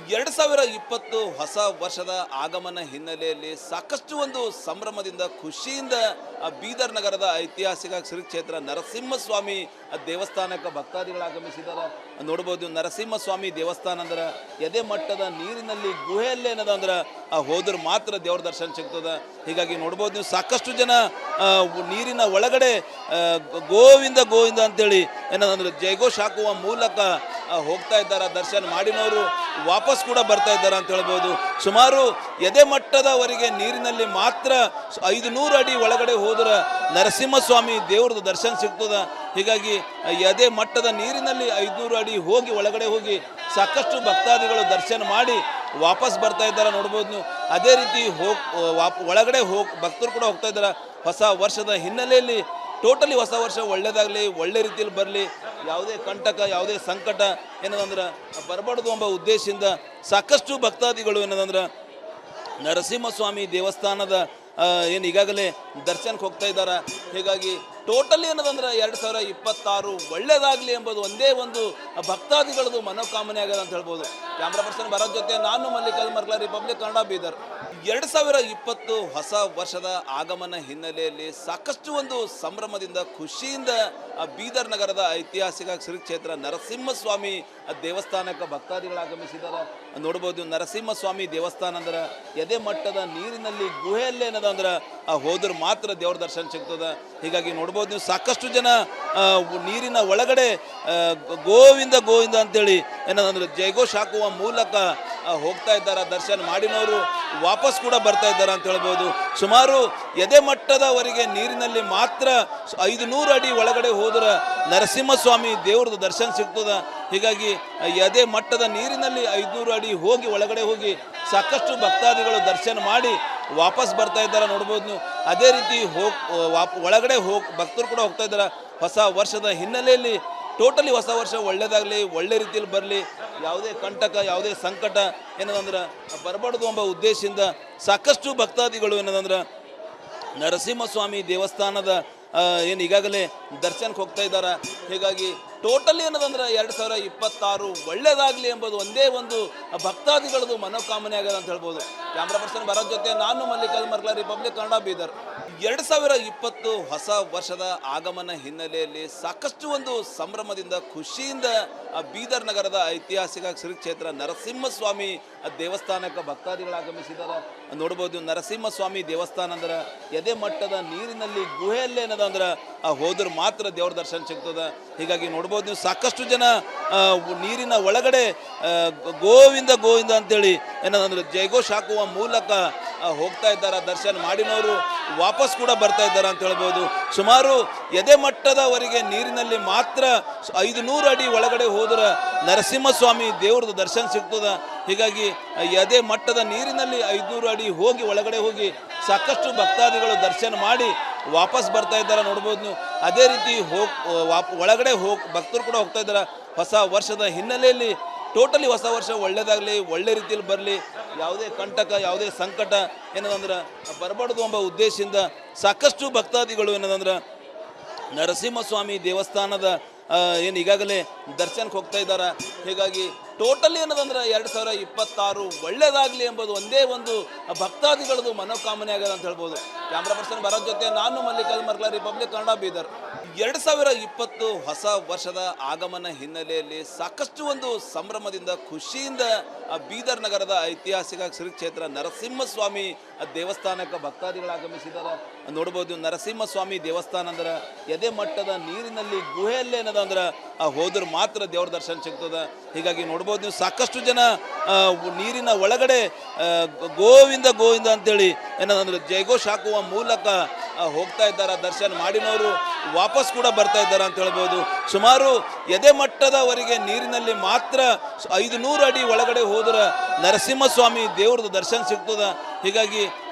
2020 ಹೊಸ ವರ್ಷದ ಆಗಮನ ಹಿನ್ನೆಲೆಯಲ್ಲಿ ಸಾಕಷ್ಟು ಒಂದು ಸಂಭ್ರಮದಿಂದ ಖುಷಿಯಿಂದ ಬೀದರ್ ನಗರದ ಐತಿಹಾಸಿಕ ಶ್ರೀ ಕ್ಷೇತ್ರ ನರಸಿಂಹಸ್ವಾಮಿ ದೇವಸ್ಥಾನಕ್ಕೆ ಭಕ್ತಾದಿಗಳು ಆಗಮಿಸಿದ್ದಾರೆ. ನೋಡ್ಬೋದು, ನರಸಿಂಹಸ್ವಾಮಿ ದೇವಸ್ಥಾನ ಅಂದ್ರೆ ಎದೆ ಮಟ್ಟದ ನೀರಿನಲ್ಲಿ ಗುಹೆಯಲ್ಲೇ ಏನದ ಅಂದ್ರೆ ಹೋದ್ರೆ ಮಾತ್ರ ದೇವ್ರ ದರ್ಶನ ಸಿಗ್ತದೆ. ಹೀಗಾಗಿ ನೋಡ್ಬೋದು ನೀವು ಸಾಕಷ್ಟು ಜನ ನೀರಿನ ಒಳಗಡೆ ಗೋವಿಂದ ಗೋವಿಂದ ಅಂತೇಳಿ ಏನದಂದ್ರೆ ಜಯಘೋಷ ಹಾಕುವ ಮೂಲಕ ಹೋಗ್ತಾ ಇದ್ದಾರೆ. ದರ್ಶನ ಮಾಡಿನವರು ವಾಪಸ್ ಕೂಡ ಬರ್ತಾ ಇದ್ದಾರೆ ಅಂತ ಹೇಳ್ಬೋದು. ಸುಮಾರು ಎದೆ ಮಟ್ಟದವರೆಗೆ ನೀರಿನಲ್ಲಿ ಮಾತ್ರ 500 ಅಡಿ ಒಳಗಡೆ ಹೋದ್ರೆ ನರಸಿಂಹಸ್ವಾಮಿ ದೇವ್ರದ್ದು ದರ್ಶನ ಸಿಗ್ತದೆ. ಹೀಗಾಗಿ ಎದೆ ಮಟ್ಟದ ನೀರಿನಲ್ಲಿ 500 ಅಡಿ ಹೋಗಿ ಒಳಗಡೆ ಹೋಗಿ ಸಾಕಷ್ಟು ಭಕ್ತಾದಿಗಳು ದರ್ಶನ ಮಾಡಿ ವಾಪಸ್ ಬರ್ತಾ ಇದ್ದಾರೆ ನೋಡ್ಬೋದು ನೀವು. ಅದೇ ರೀತಿ ಒಳಗಡೆ ಭಕ್ತರು ಕೂಡ ಹೋಗ್ತಾ ಇದ್ದಾರೆ. ಹೊಸ ವರ್ಷದ ಹಿನ್ನೆಲೆಯಲ್ಲಿ ಟೋಟಲಿ ಹೊಸ ವರ್ಷ ಒಳ್ಳೇದಾಗಲಿ, ಒಳ್ಳೆ ರೀತಿಯಲ್ಲಿ ಬರಲಿ, ಯಾವುದೇ ಕಂಟಕ ಯಾವುದೇ ಸಂಕಟ ಏನದಂದ್ರೆ ಬರಬಾರ್ದು ಎಂಬ ಉದ್ದೇಶದಿಂದ ಸಾಕಷ್ಟು ಭಕ್ತಾದಿಗಳು ಏನದಂದ್ರೆ ನರಸಿಂಹಸ್ವಾಮಿ ದೇವಸ್ಥಾನದ ಏನು ಈಗಾಗಲೇ ದರ್ಶನಕ್ಕೆ ಹೋಗ್ತಾ ಇದ್ದಾರೆ. ಹೀಗಾಗಿ ಟೋಟಲಿ ಏನದಂದ್ರೆ 2026 ಒಳ್ಳೇದಾಗಲಿ ಎಂಬುದು ಒಂದೇ ಒಂದು ಭಕ್ತಾದಿಗಳದು ಮನೋಕಾಮನೆ ಆಗದ ಅಂತ ಹೇಳ್ಬೋದು. ಕ್ಯಾಮ್ರಾ ಪರ್ಸನ್ ಬರೋದ ಜೊತೆ ನಾನು ಮಲ್ಲಿಕಾರ್ಜುನ್ ಮರ್ಕಲ, ರಿಪಬ್ಲಿಕ್ ಕನ್ನಡ, ಬೀದರ್. 2020 ಹೊಸ ವರ್ಷದ ಆಗಮನ ಹಿನ್ನೆಲೆಯಲ್ಲಿ ಸಾಕಷ್ಟು ಒಂದು ಸಂಭ್ರಮದಿಂದ ಖುಷಿಯಿಂದ ಬೀದರ್ ನಗರದ ಐತಿಹಾಸಿಕ ಶ್ರೀ ಕ್ಷೇತ್ರ ನರಸಿಂಹಸ್ವಾಮಿ ದೇವಸ್ಥಾನಕ್ಕೆ ಭಕ್ತಾದಿಗಳು ಆಗಮಿಸಿದ್ದಾರೆ. ನೋಡ್ಬೋದು, ನರಸಿಂಹಸ್ವಾಮಿ ದೇವಸ್ಥಾನ ಅಂದ್ರೆ ಎದೆ ಮಟ್ಟದ ನೀರಿನಲ್ಲಿ ಗುಹೆಯಲ್ಲೇ ಏನದ ಅಂದ್ರೆ ಹೋದ್ರೆ ಮಾತ್ರ ದೇವ್ರ ದರ್ಶನ ಸಿಗ್ತದೆ. ಹೀಗಾಗಿ ನೋಡ್ಬೋದು ನೀವು ಸಾಕಷ್ಟು ಜನ ನೀರಿನ ಒಳಗಡೆ ಗೋವಿಂದ ಗೋವಿಂದ ಅಂತೇಳಿ ಏನದಂದ್ರೆ ಜಯಘೋಷ ಹಾಕುವ ಮೂಲಕ ಹೋಗ್ತಾ ಇದ್ದಾರೆ. ದರ್ಶನ ಮಾಡಿನವರು ವಾಪಸ್ ಕೂಡ ಬರ್ತಾ ಇದ್ದಾರೆ ಅಂತ ಹೇಳ್ಬೋದು. ಸುಮಾರು ಎದೆ ಮಟ್ಟದವರೆಗೆ ನೀರಿನಲ್ಲಿ ಮಾತ್ರ 500 ಅಡಿ ಒಳಗಡೆ ಹೋದ್ರೆ ನರಸಿಂಹಸ್ವಾಮಿ ದೇವ್ರದ್ದು ದರ್ಶನ ಸಿಗ್ತದೆ. ಹೀಗಾಗಿ ಎದೆ ಮಟ್ಟದ ನೀರಿನಲ್ಲಿ 500 ಅಡಿ ಹೋಗಿ ಒಳಗಡೆ ಹೋಗಿ ಸಾಕಷ್ಟು ಭಕ್ತಾದಿಗಳು ದರ್ಶನ ಮಾಡಿ ವಾಪಸ್ ಬರ್ತಾ ಇದ್ದಾರೆ ನೋಡ್ಬೋದು ನೀವು. ಅದೇ ರೀತಿ ಒಳಗಡೆ ಭಕ್ತರು ಕೂಡ ಹೋಗ್ತಾ ಇದ್ದಾರೆ. ಹೊಸ ವರ್ಷದ ಹಿನ್ನೆಲೆಯಲ್ಲಿ ಟೋಟಲಿ ಹೊಸ ವರ್ಷ ಒಳ್ಳೇದಾಗಲಿ, ಒಳ್ಳೆ ರೀತಿಯಲ್ಲಿ ಬರಲಿ, ಯಾವುದೇ ಕಂಟಕ ಯಾವುದೇ ಸಂಕಟ ಏನದಂದ್ರೆ ಬರಬಾರ್ದು ಎಂಬ ಉದ್ದೇಶದಿಂದ ಸಾಕಷ್ಟು ಭಕ್ತಾದಿಗಳು ಏನದಂದ್ರೆ ನರಸಿಂಹಸ್ವಾಮಿ ದೇವಸ್ಥಾನದ ಏನು ಈಗಾಗಲೇ ದರ್ಶನಕ್ಕೆ ಹೋಗ್ತಾ ಇದ್ದಾರೆ. ಹೀಗಾಗಿ ಟೋಟಲಿ ಏನದಂದ್ರೆ 2026 ಒಳ್ಳೇದಾಗಲಿ ಎಂಬುದು ಒಂದೇ ಒಂದು ಭಕ್ತಾದಿಗಳದು ಮನೋಕಾಮನೆ ಆಗದ ಅಂತ ಹೇಳ್ಬೋದು. ಕ್ಯಾಮ್ರಾ ಪರ್ಸನ್ ಬರೋದ ಜೊತೆ ನಾನು ಮಲ್ಲಿಕಾರ್ಜುನ್ ಮರ್ಕಲ, ರಿಪಬ್ಲಿಕ್ ಕನ್ನಡ, ಬೀದರ್. 2020 ಹೊಸ ವರ್ಷದ ಆಗಮನ ಹಿನ್ನೆಲೆಯಲ್ಲಿ ಸಾಕಷ್ಟು ಒಂದು ಸಂಭ್ರಮದಿಂದ ಖುಷಿಯಿಂದ ಬೀದರ್ ನಗರದ ಐತಿಹಾಸಿಕ ಶ್ರೀ ಕ್ಷೇತ್ರ ನರಸಿಂಹಸ್ವಾಮಿ ದೇವಸ್ಥಾನಕ್ಕೆ ಭಕ್ತಾದಿಗಳು ಆಗಮಿಸಿದ್ದಾರೆ. ನೋಡ್ಬೋದು, ನರಸಿಂಹಸ್ವಾಮಿ ದೇವಸ್ಥಾನ ಅಂದ್ರೆ ಎದೆ ಮಟ್ಟದ ನೀರಿನಲ್ಲಿ ಗುಹೆಯಲ್ಲೇ ಏನದ ಅಂದ್ರೆ ಹೋದ್ರೆ ಮಾತ್ರ ದೇವ್ರ ದರ್ಶನ ಸಿಗ್ತದೆ. ಹೀಗಾಗಿ ನೋಡ್ಬೋದು ನೀವು ಸಾಕಷ್ಟು ಜನ ನೀರಿನ ಒಳಗಡೆ ಗೋವಿಂದ ಗೋವಿಂದ ಅಂತೇಳಿ ಏನದಂದ್ರೆ ಜಯಘೋಷ ಹಾಕುವ ಮೂಲಕ ಹೋಗ್ತಾ ಇದ್ದಾರೆ. ದರ್ಶನ ಮಾಡಿನವರು ವಾಪಸ್ ಕೂಡ ಬರ್ತಾ ಇದ್ದಾರೆ ಅಂತ ಹೇಳ್ಬೋದು. ಸುಮಾರು ಎದೆ ಮಟ್ಟದವರೆಗೆ ನೀರಿನಲ್ಲಿ ಮಾತ್ರ 500 ಅಡಿ ಒಳಗಡೆ ಹೋದ್ರೆ ನರಸಿಂಹಸ್ವಾಮಿ ದೇವ್ರದ್ದು ದರ್ಶನ ಸಿಗ್ತದೆ. ಹೀಗಾಗಿ ಎದೆ ಮಟ್ಟದ ನೀರಿನಲ್ಲಿ 500 ಅಡಿ ಹೋಗಿ ಒಳಗಡೆ ಹೋಗಿ ಸಾಕಷ್ಟು ಭಕ್ತಾದಿಗಳು ದರ್ಶನ ಮಾಡಿ ವಾಪಸ್ ಬರ್ತಾ ಇದ್ದಾರೆ ನೋಡ್ಬೋದು ನೀವು. ಅದೇ ರೀತಿ ಒಳಗಡೆ ಭಕ್ತರು ಕೂಡ ಹೋಗ್ತಾ ಇದ್ದಾರೆ. ಹೊಸ ವರ್ಷದ ಹಿನ್ನೆಲೆಯಲ್ಲಿ ಟೋಟಲಿ ಹೊಸ ವರ್ಷ ಒಳ್ಳೇದಾಗಲಿ, ಒಳ್ಳೆ ರೀತಿಯಲ್ಲಿ ಬರಲಿ, ಯಾವುದೇ ಕಂಟಕ ಯಾವುದೇ ಸಂಕಟ ಏನದಂದ್ರೆ ಬರಬಾರ್ದು ಎಂಬ ಉದ್ದೇಶದಿಂದ ಸಾಕಷ್ಟು ಭಕ್ತಾದಿಗಳು ಏನದಂದ್ರೆ ನರಸಿಂಹಸ್ವಾಮಿ ದೇವಸ್ಥಾನದ ಏನು ಈಗಾಗಲೇ ದರ್ಶನಕ್ಕೆ ಹೋಗ್ತಾ ಇದ್ದಾರೆ. ಹೀಗಾಗಿ ಟೋಟಲಿ ಏನದಂದ್ರೆ 2026 ಒಳ್ಳೇದಾಗಲಿ ಎಂಬುದು ಒಂದೇ ಒಂದು ಭಕ್ತಾದಿಗಳದು ಮನೋಕಾಮನೆ ಆಗದ ಅಂತ ಹೇಳ್ಬೋದು. ಕ್ಯಾಮ್ರಾ ಪರ್ಸನ್ ಬರೋದ ಜೊತೆ ನಾನು ಮಲ್ಲಿಕಾರ್ಜುನ್ ಮರ್ಕಲ, ರಿಪಬ್ಲಿಕ್ ಕನ್ನಡ, ಬೀದರ್. 2020 ಹೊಸ ವರ್ಷದ ಆಗಮನ ಹಿನ್ನೆಲೆಯಲ್ಲಿ ಸಾಕಷ್ಟು ಒಂದು ಸಂಭ್ರಮದಿಂದ ಖುಷಿಯಿಂದ ಬೀದರ್ ನಗರದ ಐತಿಹಾಸಿಕ ಶ್ರೀ ಕ್ಷೇತ್ರ ನರಸಿಂಹಸ್ವಾಮಿ ದೇವಸ್ಥಾನಕ್ಕೆ ಭಕ್ತಾದಿಗಳು ಆಗಮಿಸಿದ್ದಾರೆ. ನೋಡ್ಬೋದು, ನರಸಿಂಹಸ್ವಾಮಿ ದೇವಸ್ಥಾನ ಅಂದ್ರೆ ಎದೆ ಮಟ್ಟದ ನೀರಿನಲ್ಲಿ ಗುಹೆಯಲ್ಲೇ ಏನದ ಅಂದ್ರೆ ಹೋದ್ರೆ ಮಾತ್ರ ದೇವ್ರ ದರ್ಶನ ಸಿಗ್ತದೆ. ಹೀಗಾಗಿ ನೋಡ್ಬೋದು ನೀವು ಸಾಕಷ್ಟು ಜನ ನೀರಿನ ಒಳಗಡೆ ಗೋವಿಂದ ಗೋವಿಂದ ಅಂತೇಳಿ ಏನದಂದ್ರೆ ಜಯಘೋಷ ಹಾಕುವ ಮೂಲಕ ಹೋಗ್ತಾ ಇದ್ದಾರೆ. ದರ್ಶನ ಮಾಡಿನವರು ವಾಪಸ್ ಕೂಡ ಬರ್ತಾ ಇದ್ದಾರೆ ಅಂತ ಹೇಳ್ಬೋದು. ಸುಮಾರು ಎದೆ ಮಟ್ಟದವರೆಗೆ ನೀರಿನಲ್ಲಿ ಮಾತ್ರ 500 ಅಡಿ ಒಳಗಡೆ ಹೋದ್ರೆ ನರಸಿಂಹಸ್ವಾಮಿ ದೇವ್ರದ್ದು ದರ್ಶನ ಸಿಗ್ತದೆ. ಹೀಗಾಗಿ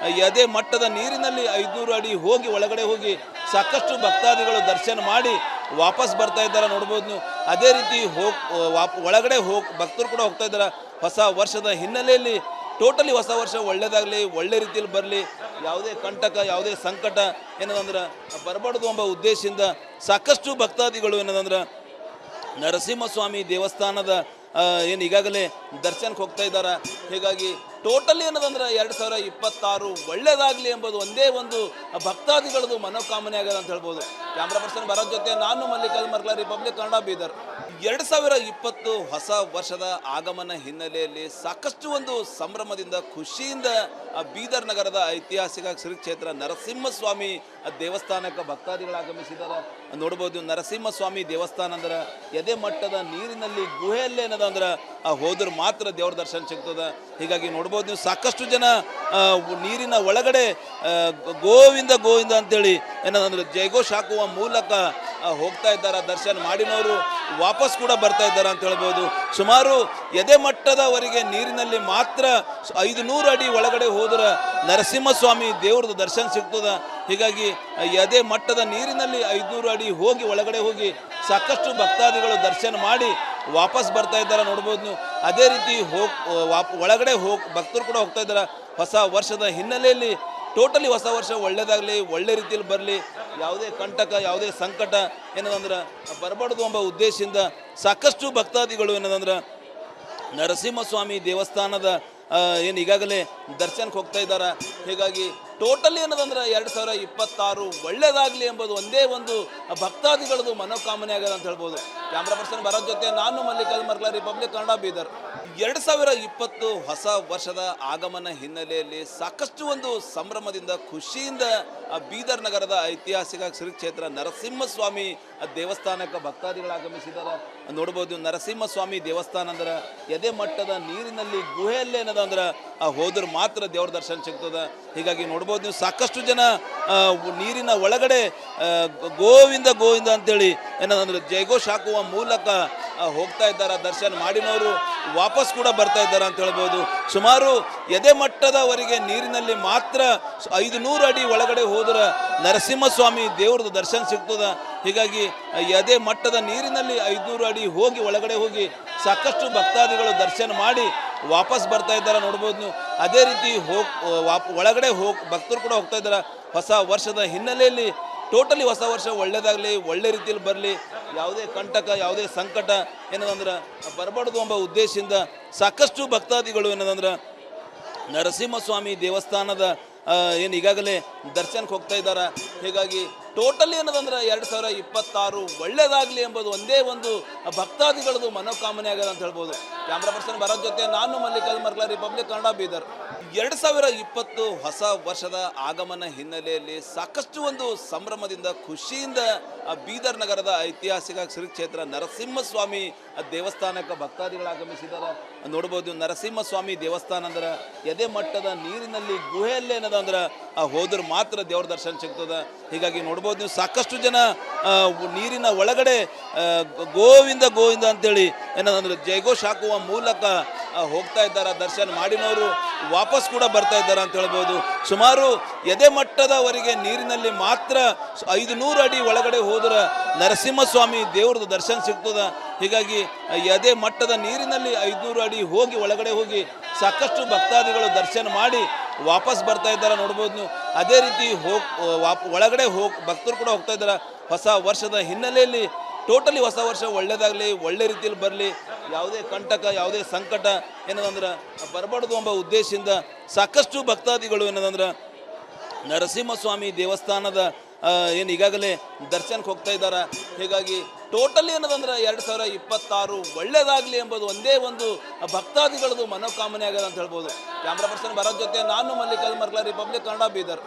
ಎದೆ ಮಟ್ಟದ ನೀರಿನಲ್ಲಿ 500 ಅಡಿ ಹೋಗಿ ಒಳಗಡೆ ಹೋಗಿ ಸಾಕಷ್ಟು ಭಕ್ತಾದಿಗಳು ದರ್ಶನ ಮಾಡಿ ವಾಪಸ್ ಬರ್ತಾ ಇದ್ದಾರೆ ನೋಡ್ಬೋದು ನೀವು. ಅದೇ ರೀತಿ ಒಳಗಡೆ ಭಕ್ತರು ಕೂಡ ಹೋಗ್ತಾ ಇದ್ದಾರೆ. ಹೊಸ ವರ್ಷದ ಹಿನ್ನೆಲೆಯಲ್ಲಿ ಟೋಟಲಿ ಹೊಸ ವರ್ಷ ಒಳ್ಳೇದಾಗಲಿ, ಒಳ್ಳೆ ರೀತಿಯಲ್ಲಿ ಬರಲಿ, ಯಾವುದೇ ಕಂಟಕ ಯಾವುದೇ ಸಂಕಟ ಏನದಂದ್ರೆ ಬರಬಾರ್ದು ಎಂಬ ಉದ್ದೇಶದಿಂದ ಸಾಕಷ್ಟು ಭಕ್ತಾದಿಗಳು ಏನದಂದ್ರೆ ನರಸಿಂಹಸ್ವಾಮಿ ದೇವಸ್ಥಾನದ ಏನು ಈಗಾಗಲೇ ದರ್ಶನಕ್ಕೆ ಹೋಗ್ತಾ ಇದ್ದಾರೆ. ಹೀಗಾಗಿ ಟೋಟಲಿ ಏನದಂದ್ರೆ 2026 ಒಳ್ಳೇದಾಗಲಿ ಎಂಬುದು ಒಂದೇ ಒಂದು ಭಕ್ತಾದಿಗಳದು ಮನೋಕಾಮನೆ ಆಗದ ಅಂತ ಹೇಳ್ಬೋದು. ಕ್ಯಾಮ್ರಾ ಪರ್ಸನ್ ಭರತ್ ಜೊತೆ ನಾನು ಮಲ್ಲಿಕಾರ್ಜುನ್ ಮರ್ಲಾ, ರಿಪಬ್ಲಿಕ್ ಕನ್ನಡ, ಬೀದರ್. 2020 ಹೊಸ ವರ್ಷದ ಆಗಮನ ಹಿನ್ನೆಲೆಯಲ್ಲಿ ಸಾಕಷ್ಟು ಒಂದು ಸಂಭ್ರಮದಿಂದ ಖುಷಿಯಿಂದ ಬೀದರ್ ನಗರದ ಐತಿಹಾಸಿಕ ಶ್ರೀ ಕ್ಷೇತ್ರ ನರಸಿಂಹಸ್ವಾಮಿ ದೇವಸ್ಥಾನಕ್ಕೆ ಭಕ್ತಾದಿಗಳು ಆಗಮಿಸಿದ್ದಾರೆ. ನೋಡ್ಬೋದು, ನರಸಿಂಹಸ್ವಾಮಿ ದೇವಸ್ಥಾನ ಅಂದ್ರೆ ಎದೆ ಮಟ್ಟದ ನೀರಿನಲ್ಲಿ ಗುಹೆಯಲ್ಲೇ ಏನದ ಅಂದ್ರೆ ಹೋದ್ರೆ ಮಾತ್ರ ದೇವ್ರ ದರ್ಶನ ಸಿಗ್ತದೆ. ಹೀಗಾಗಿ ನೋಡ್ಬೋದು ನೀವು, ಸಾಕಷ್ಟು ಜನ ನೀರಿನ ಒಳಗಡೆ ಗೋವಿಂದ ಗೋವಿಂದ ಅಂತೇಳಿ ಏನದಂದ್ರೆ ಜಯಘೋಷ ಹಾಕುವ ಮೂಲಕ ಹೋಗ್ತಾ ಇದ್ದಾರೆ. ದರ್ಶನ ಮಾಡಿನವರು ವಾಪಸ್ ಕೂಡ ಬರ್ತಾ ಇದ್ದಾರೆ ಅಂತ ಹೇಳ್ಬೋದು. ಸುಮಾರು ಎದೆ ಮಟ್ಟದವರೆಗೆ ನೀರಿನಲ್ಲಿ ಮಾತ್ರ 500 ಅಡಿ ಒಳಗಡೆ ಹೋದ್ರೆ ನರಸಿಂಹಸ್ವಾಮಿ ದೇವ್ರದ್ದು ದರ್ಶನ ಸಿಗ್ತದೆ. ಹೀಗಾಗಿ ಎದೆ ಮಟ್ಟದ ನೀರಿನಲ್ಲಿ 500 ಅಡಿ ಹೋಗಿ ಒಳಗಡೆ ಹೋಗಿ ಸಾಕಷ್ಟು ಭಕ್ತಾದಿಗಳು ದರ್ಶನ ಮಾಡಿ ವಾಪಸ್ ಬರ್ತಾ ಇದ್ದಾರೆ. ನೋಡ್ಬೋದು ನೀವು, ಅದೇ ರೀತಿ ಒಳಗಡೆ ಭಕ್ತರು ಕೂಡ ಹೋಗ್ತಾ ಇದ್ದಾರೆ. ಹೊಸ ವರ್ಷದ ಹಿನ್ನೆಲೆಯಲ್ಲಿ ಟೋಟಲಿ ಹೊಸ ವರ್ಷ ಒಳ್ಳೇದಾಗಲಿ, ಒಳ್ಳೆ ರೀತಿಯಲ್ಲಿ ಬರಲಿ, ಯಾವುದೇ ಕಂಟಕ ಯಾವುದೇ ಸಂಕಟ ಏನದಂದ್ರೆ ಬರಬಾರ್ದು ಎಂಬ ಉದ್ದೇಶದಿಂದ ಸಾಕಷ್ಟು ಭಕ್ತಾದಿಗಳು ಏನದಂದ್ರೆ ನರಸಿಂಹಸ್ವಾಮಿ ದೇವಸ್ಥಾನದ ಏನು ಈಗಾಗಲೇ ದರ್ಶನಕ್ಕೆ ಹೋಗ್ತಾ ಇದ್ದಾರೆ. ಹೀಗಾಗಿ ಟೋಟಲಿ ಏನದಂದ್ರೆ 2026 ಒಳ್ಳೇದಾಗಲಿ ಎಂಬುದು ಒಂದೇ ಒಂದು ಭಕ್ತಾದಿಗಳದು ಮನೋಕಾಮನೆ ಆಗದ ಅಂತ ಹೇಳ್ಬೋದು. ಕ್ಯಾಮ್ರಾ ಪರ್ಸನ್ ಭರತ್ ಜೊತೆ ನಾನು ಮಲ್ಲಿಕಾರ್ಜುನ್ ಮರ್ಲಾ, ರಿಪಬ್ಲಿಕ್ ಕನ್ನಡ, ಬೀದರ್. 2020 ಹೊಸ ವರ್ಷದ ಆಗಮನ ಹಿನ್ನೆಲೆಯಲ್ಲಿ ಸಾಕಷ್ಟು ಒಂದು ಸಂಭ್ರಮದಿಂದ ಖುಷಿಯಿಂದ ಬೀದರ್ ನಗರದ ಐತಿಹಾಸಿಕ ಶ್ರೀ ಕ್ಷೇತ್ರ ನರಸಿಂಹಸ್ವಾಮಿ ದೇವಸ್ಥಾನಕ್ಕೆ ಭಕ್ತಾದಿಗಳು ಆಗಮಿಸಿದ್ದಾರೆ. ನೋಡ್ಬೋದು, ನರಸಿಂಹಸ್ವಾಮಿ ದೇವಸ್ಥಾನ ಅಂದ್ರೆ ಎದೆ ಮಟ್ಟದ ನೀರಿನಲ್ಲಿ ಗುಹೆಯಲ್ಲೇ ಏನದ ಅಂದ್ರೆ ಹೋದ್ರೆ ಮಾತ್ರ ದೇವ್ರ ದರ್ಶನ ಸಿಗ್ತದೆ. ಹೀಗಾಗಿ ನೋಡ್ಬೋದು ನೀವು, ಸಾಕಷ್ಟು ಜನ ನೀರಿನ ಒಳಗಡೆ ಗೋವಿಂದ ಗೋವಿಂದ ಅಂತೇಳಿ ಏನದಂದ್ರೆ ಜಯಘೋಷ ಹಾಕುವ ಮೂಲಕ ಹೋಗ್ತಾ ಇದ್ದಾರೆ. ದರ್ಶನ ಮಾಡಿನವರು ವಾಪಸ್ ಕೂಡ ಬರ್ತಾ ಇದ್ದಾರೆ ಅಂತ ಹೇಳ್ಬೋದು. ಸುಮಾರು ಎದೆ ಮಟ್ಟದವರೆಗೆ ನೀರಿನಲ್ಲಿ ಮಾತ್ರ 500 ಅಡಿ ಒಳಗಡೆ ಹೋದ್ರೆ ನರಸಿಂಹಸ್ವಾಮಿ ದೇವ್ರದ್ದು ದರ್ಶನ ಸಿಗ್ತದೆ. ಹೀಗಾಗಿ ಎದೆ ಮಟ್ಟದ ನೀರಿನಲ್ಲಿ 500 ಅಡಿ ಹೋಗಿ ಒಳಗಡೆ ಹೋಗಿ ಸಾಕಷ್ಟು ಭಕ್ತಾದಿಗಳು ದರ್ಶನ ಮಾಡಿ ವಾಪಸ್ ಬರ್ತಾ ಇದ್ದಾರೆ. ನೋಡ್ಬೋದು ನೀವು, ಅದೇ ರೀತಿ ಒಳಗಡೆ ಭಕ್ತರು ಕೂಡ ಹೋಗ್ತಾ ಇದ್ದಾರೆ. ಹೊಸ ವರ್ಷದ ಹಿನ್ನೆಲೆಯಲ್ಲಿ ಟೋಟಲಿ ಹೊಸ ವರ್ಷ ಒಳ್ಳೇದಾಗಲಿ, ಒಳ್ಳೆ ರೀತಿಯಲ್ಲಿ ಬರಲಿ, ಯಾವುದೇ ಕಂಟಕ ಯಾವುದೇ ಸಂಕಟ ಏನದಂದ್ರೆ ಬರಬಾರ್ದು ಎಂಬ ಉದ್ದೇಶದಿಂದ ಸಾಕಷ್ಟು ಭಕ್ತಾದಿಗಳು ಏನದಂದ್ರೆ ನರಸಿಂಹಸ್ವಾಮಿ ದೇವಸ್ಥಾನದ ಏನು ಈಗಾಗಲೇ ದರ್ಶನಕ್ಕೆ ಹೋಗ್ತಾ ಇದ್ದಾರೆ. ಹೀಗಾಗಿ ಟೋಟಲಿ ಏನದಂದ್ರೆ 2026 ಒಳ್ಳೇದಾಗಲಿ ಎಂಬುದು ಒಂದೇ ಒಂದು ಭಕ್ತಾದಿಗಳದು ಮನೋಕಾಮನೆ ಆಗದ ಅಂತ ಹೇಳ್ಬೋದು. ಕ್ಯಾಮ್ರಾ ಪರ್ಸನ್ ಭರತ್ ಜೊತೆ ನಾನು ಮಲ್ಲಿಕಾರ್ಜುನ್ ಮರ್ಲಾ, ರಿಪಬ್ಲಿಕ್ ಕನ್ನಡ, ಬೀದರ್. 2020 ಹೊಸ ವರ್ಷದ ಆಗಮನ ಹಿನ್ನೆಲೆಯಲ್ಲಿ ಸಾಕಷ್ಟು ಒಂದು ಸಂಭ್ರಮದಿಂದ ಖುಷಿಯಿಂದ ಬೀದರ್ ನಗರದ ಐತಿಹಾಸಿಕ ಶ್ರೀ ಕ್ಷೇತ್ರ ನರಸಿಂಹಸ್ವಾಮಿ ದೇವಸ್ಥಾನಕ್ಕೆ ಭಕ್ತಾದಿಗಳು ಆಗಮಿಸಿದ್ದಾರೆ. ನೋಡ್ಬೋದು, ನರಸಿಂಹಸ್ವಾಮಿ ದೇವಸ್ಥಾನ ಅಂದ್ರೆ ಎದೆ ಮಟ್ಟದ ನೀರಿನಲ್ಲಿ ಗುಹೆಯಲ್ಲೇ ಏನದ ಅಂದ್ರೆ ಹೋದ್ರೆ ಮಾತ್ರ ದೇವ್ರ ದರ್ಶನ ಸಿಗ್ತದೆ. ಹೀಗಾಗಿ ನೋಡ್ಬೋದು ನೀವು, ಸಾಕಷ್ಟು ಜನ ನೀರಿನ ಒಳಗಡೆ ಗೋವಿಂದ ಗೋವಿಂದ ಅಂತೇಳಿ ಏನದಂದ್ರೆ ಜಯಘೋಷ ಹಾಕುವ ಮೂಲಕ ಹೋಗ್ತಾ ಇದ್ದಾರೆ. ದರ್ಶನ ಮಾಡಿನವರು ವಾಪಸ್ ಕೂಡ ಬರ್ತಾ ಇದ್ದಾರೆ ಅಂತ ಹೇಳ್ಬೋದು. ಸುಮಾರು ಎದೆ ಮಟ್ಟದವರೆಗೆ ನೀರಿನಲ್ಲಿ ಮಾತ್ರ 500 ಅಡಿ ಒಳಗಡೆ ಹೋದ್ರೆ ನರಸಿಂಹಸ್ವಾಮಿ ದೇವ್ರದ್ದು ದರ್ಶನ ಸಿಗ್ತದೆ. ಹೀಗಾಗಿ ಎದೆ ಮಟ್ಟದ ನೀರಿನಲ್ಲಿ 500 ಅಡಿ ಹೋಗಿ ಒಳಗಡೆ ಹೋಗಿ ಸಾಕಷ್ಟು ಭಕ್ತಾದಿಗಳು ದರ್ಶನ ಮಾಡಿ ವಾಪಸ್ ಬರ್ತಾ ಇದ್ದಾರೆ. ನೋಡ್ಬೋದು ನೀವು, ಅದೇ ರೀತಿ ಒಳಗಡೆ ಭಕ್ತರು ಕೂಡ ಹೋಗ್ತಾ ಇದ್ದಾರೆ. ಹೊಸ ವರ್ಷದ ಹಿನ್ನೆಲೆಯಲ್ಲಿ ಟೋಟಲಿ ಹೊಸ ವರ್ಷ ಒಳ್ಳೇದಾಗಲಿ, ಒಳ್ಳೆ ರೀತಿಯಲ್ಲಿ ಬರಲಿ, ಯಾವುದೇ ಕಂಟಕ ಯಾವುದೇ ಸಂಕಟ ಏನದಂದ್ರೆ ಬರಬಾರ್ದು ಎಂಬ ಉದ್ದೇಶದಿಂದ ಸಾಕಷ್ಟು ಭಕ್ತಾದಿಗಳು ಏನದಂದ್ರೆ ನರಸಿಂಹಸ್ವಾಮಿ ದೇವಸ್ಥಾನದ ಏನು ಈಗಾಗಲೇ ದರ್ಶನಕ್ಕೆ ಹೋಗ್ತಾ ಇದ್ದಾರೆ. ಹೀಗಾಗಿ ಟೋಟಲಿ ಏನದಂದ್ರೆ 2026 ಒಳ್ಳೇದಾಗಲಿ ಎಂಬುದು ಒಂದೇ ಒಂದು ಭಕ್ತಾದಿಗಳದು ಮನೋಕಾಮನೆ ಆಗದ ಅಂತ ಹೇಳ್ಬೋದು. ಕ್ಯಾಮ್ರಾ ಪರ್ಸನ್ ಭರತ್ ಜೊತೆ ನಾನು ಮಲ್ಲಿಕಾರ್ಜುನ್ ಮರ್ಲಾ, ರಿಪಬ್ಲಿಕ್ ಕನ್ನಡ, ಬೀದರ್.